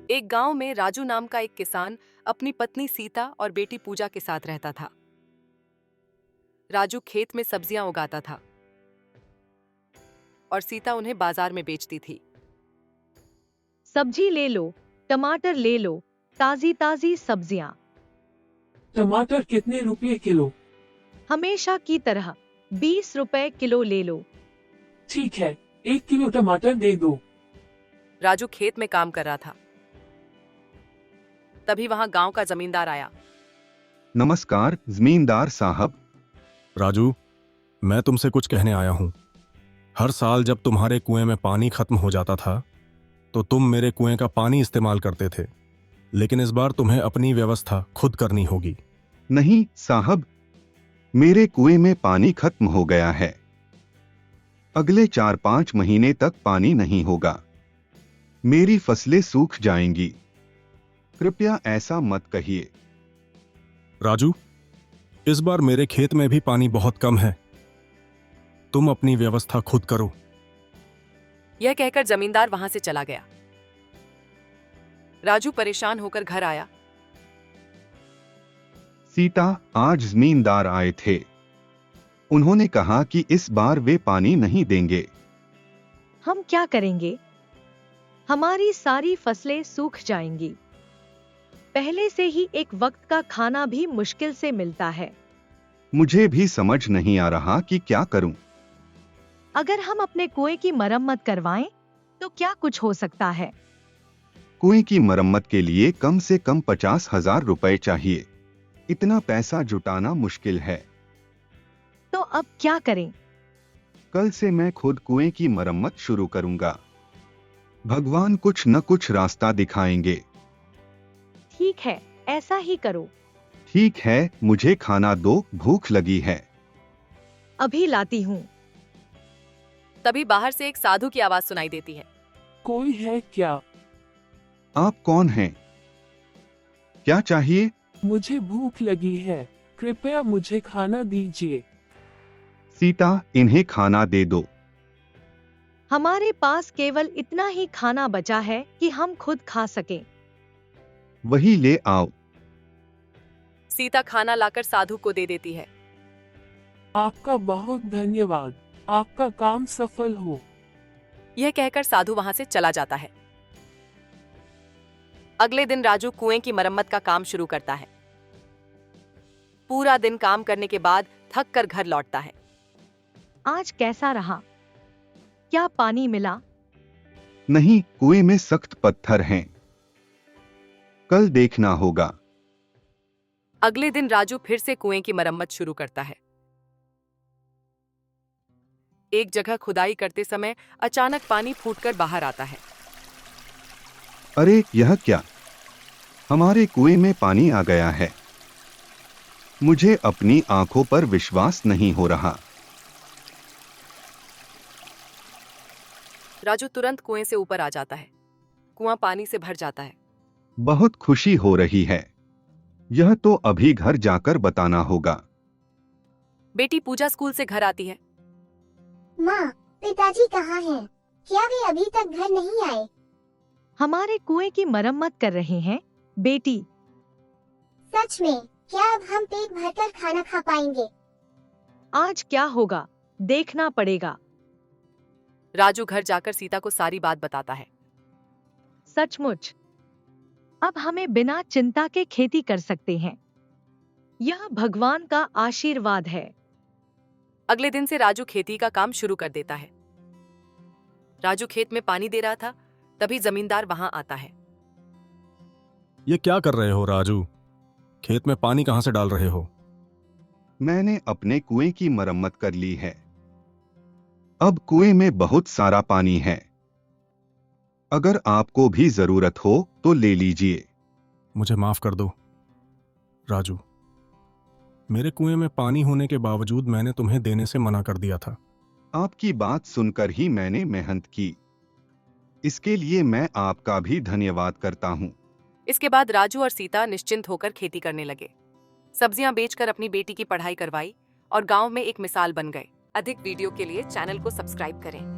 एक गांव में राजू नाम का एक किसान अपनी पत्नी सीता और बेटी पूजा के साथ रहता था। राजू खेत में सब्जियां उगाता था और सीता उन्हें बाजार में बेचती थी। सब्जी ले लो, टमाटर ले लो, ताजी ताजी सब्जियां। टमाटर कितने रुपए किलो? हमेशा की तरह 20 रुपए किलो ले लो। ठीक है, 1 किलो टमाटर दे दो। राजू खेत में काम कर रहा था, तभी वहां गांव का जमींदार आया। नमस्कार जमींदार साहब। राजू, मैं तुमसे कुछ कहने आया हूं। हर साल जब तुम्हारे कुएं में पानी खत्म हो जाता था तो तुम मेरे कुएं का पानी इस्तेमाल करते थे, लेकिन इस बार तुम्हें अपनी व्यवस्था खुद करनी होगी। नहीं साहब, मेरे कुएं में पानी खत्म हो गया है। अगले 4-5 महीने तक पानी नहीं होगा। मेरी फसलें सूख जाएंगी। कृपया ऐसा मत कहिए। राजू, इस बार मेरे खेत में भी पानी बहुत कम है। तुम अपनी व्यवस्था खुद करो। यह कहकर जमींदार वहां से चला गया। राजू परेशान होकर घर आया। सीता, आज जमींदार आए थे। उन्होंने कहा कि इस बार वे पानी नहीं देंगे। हम क्या करेंगे? हमारी सारी फसलें सूख जाएंगी। पहले से ही एक वक्त का खाना भी मुश्किल से मिलता है। मुझे भी समझ नहीं आ रहा कि क्या करूं। अगर हम अपने कुएं की मरम्मत करवाएं तो क्या कुछ हो सकता है? कुएं की मरम्मत के लिए कम से कम 50,000 रुपए चाहिए। इतना पैसा जुटाना मुश्किल है। तो अब क्या करें? कल से मैं खुद कुएं की मरम्मत शुरू करूंगा। भगवान कुछ न कुछ रास्ता दिखाएंगे। ठीक है, ऐसा ही करो। ठीक है, मुझे खाना दो, भूख लगी है। अभी लाती हूँ। तभी बाहर से एक साधु की आवाज सुनाई देती है। कोई है क्या? आप कौन हैं? क्या चाहिए? मुझे भूख लगी है, कृपया मुझे खाना दीजिए। सीता, इन्हें खाना दे दो। हमारे पास केवल इतना ही खाना बचा है कि हम खुद खा सकें। वही ले आओ। सीता खाना लाकर साधु को दे देती है। आपका बहुत धन्यवाद, आपका काम सफल हो। यह कहकर साधु वहां से चला जाता है। अगले दिन राजू कुएं की मरम्मत का काम शुरू करता है। पूरा दिन काम करने के बाद थक कर घर लौटता है। आज कैसा रहा? क्या पानी मिला? नहीं, कुएं में सख्त पत्थर हैं। कल देखना होगा। अगले दिन राजू फिर से कुएं की मरम्मत शुरू करता है। एक जगह खुदाई करते समय अचानक पानी फूटकर बाहर आता है। अरे, यह क्या? हमारे कुएं में पानी आ गया है। मुझे अपनी आंखों पर विश्वास नहीं हो रहा। राजू तुरंत कुएं से ऊपर आ जाता है। कुआं पानी से भर जाता है। बहुत खुशी हो रही है। यह तो अभी घर जाकर बताना होगा। बेटी पूजा स्कूल से घर आती है। माँ, पिताजी कहाँ हैं? क्या वे अभी तक घर नहीं आए? हमारे कुएं की मरम्मत कर रहे हैं, बेटी। सच में? क्या अब हम पेट भरकर खाना खा पाएंगे? आज क्या होगा, देखना पड़ेगा। राजू घर जाकर सीता को सारी बात बताता है। सचमुच? अब हमें बिना चिंता के खेती कर सकते हैं। यह भगवान का आशीर्वाद है। अगले दिन से राजू खेती का काम शुरू कर देता है। राजू खेत में पानी दे रहा था, तभी जमींदार वहां आता है। ये क्या कर रहे हो राजू? खेत में पानी कहां से डाल रहे हो? मैंने अपने कुएं की मरम्मत कर ली है। अब कुएं में बहुत सारा पानी है। अगर आपको भी जरूरत हो तो ले लीजिए। मुझे माफ कर दो राजू। मेरे कुएं में पानी होने के बावजूद मैंने तुम्हें देने से मना कर दिया था। आपकी बात सुनकर ही मैंने मेहनत की। इसके लिए मैं आपका भी धन्यवाद करता हूँ। इसके बाद राजू और सीता निश्चिंत होकर खेती करने लगे। सब्जियां बेचकर अपनी बेटी की पढ़ाई करवाई और गांव में एक मिसाल बन गए। अधिक वीडियो के लिए चैनल को सब्सक्राइब करें।